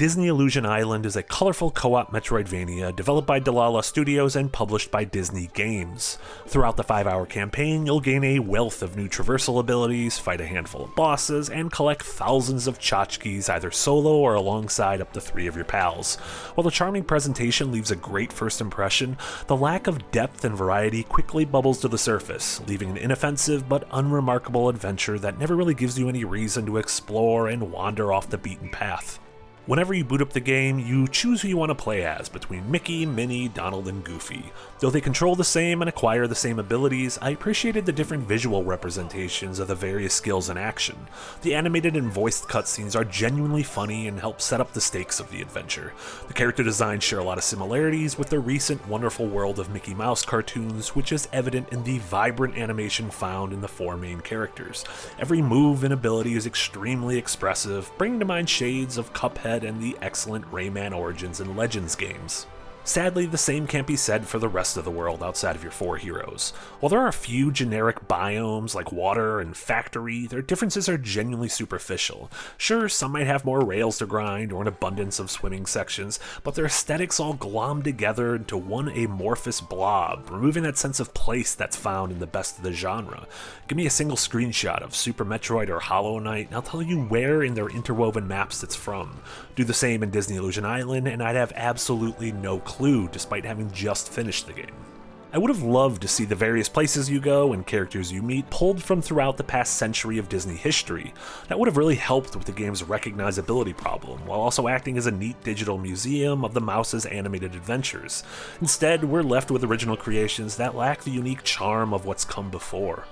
Disney Illusion Island is a colorful co-op Metroidvania developed by Dlala Studios and published by Disney Games. Throughout the 5-hour campaign, you'll gain a wealth of new traversal abilities, fight a handful of bosses, and collect thousands of tchotchkes either solo or alongside up to 3 of your pals. While the charming presentation leaves a great first impression, the lack of depth and variety quickly bubbles to the surface, leaving an inoffensive but unremarkable adventure that never really gives you any reason to explore and wander off the beaten path. Whenever you boot up the game, you choose who you want to play as between Mickey, Minnie, Donald, and Goofy. Though they control the same and acquire the same abilities, I appreciated the different visual representations of the various skills in action. The animated and voiced cutscenes are genuinely funny and help set up the stakes of the adventure. The character designs share a lot of similarities with the recent Wonderful World of Mickey Mouse cartoons, which is evident in the vibrant animation found in the 4 main characters. Every move and ability is extremely expressive, bringing to mind shades of Cuphead and the excellent Rayman Origins and Legends games. Sadly, the same can't be said for the rest of the world outside of your 4 heroes. While there are a few generic biomes like water and factory, their differences are genuinely superficial. Sure, some might have more rails to grind or an abundance of swimming sections, but their aesthetics all glom together into one amorphous blob, removing that sense of place that's found in the best of the genre. Give me a single screenshot of Super Metroid or Hollow Knight, and I'll tell you where in their interwoven maps it's from. Do the same in Disney Illusion Island, and I'd have absolutely no clue, despite having just finished the game. I would have loved to see the various places you go and characters you meet pulled from throughout the past century of Disney history. That would have really helped with the game's recognizability problem, while also acting as a neat digital museum of the mouse's animated adventures. Instead, we're left with original creations that lack the unique charm of what's come before.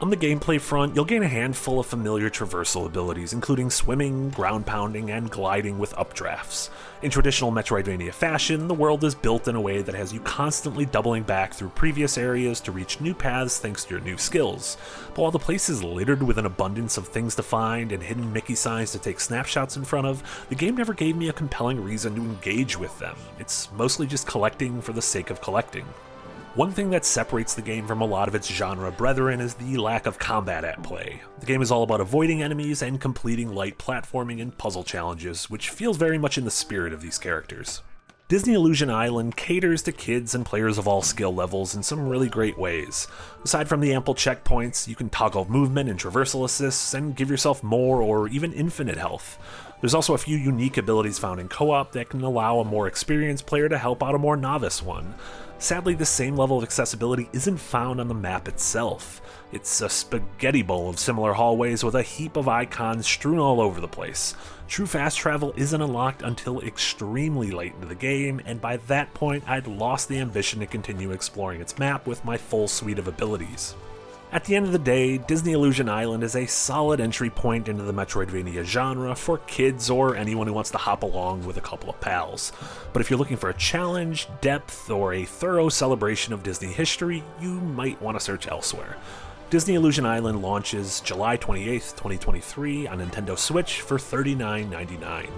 On the gameplay front, you'll gain a handful of familiar traversal abilities, including swimming, ground pounding, and gliding with updrafts. In traditional Metroidvania fashion, the world is built in a way that has you constantly doubling back through previous areas to reach new paths thanks to your new skills. But while the place is littered with an abundance of things to find and hidden Mickey signs to take snapshots in front of, the game never gave me a compelling reason to engage with them. It's mostly just collecting for the sake of collecting. One thing that separates the game from a lot of its genre brethren is the lack of combat at play. The game is all about avoiding enemies and completing light platforming and puzzle challenges, which feels very much in the spirit of these characters. Disney Illusion Island caters to kids and players of all skill levels in some really great ways. Aside from the ample checkpoints, you can toggle movement and traversal assists and give yourself more or even infinite health. There's also a few unique abilities found in co-op that can allow a more experienced player to help out a more novice one. Sadly, the same level of accessibility isn't found on the map itself. It's a spaghetti bowl of similar hallways with a heap of icons strewn all over the place. True fast travel isn't unlocked until extremely late into the game, and by that point I'd lost the ambition to continue exploring its map with my full suite of abilities. At the end of the day, Disney Illusion Island is a solid entry point into the Metroidvania genre for kids or anyone who wants to hop along with a couple of pals. But if you're looking for a challenge, depth, or a thorough celebration of Disney history, you might want to search elsewhere. Disney Illusion Island launches July 28th, 2023 on Nintendo Switch for $39.99.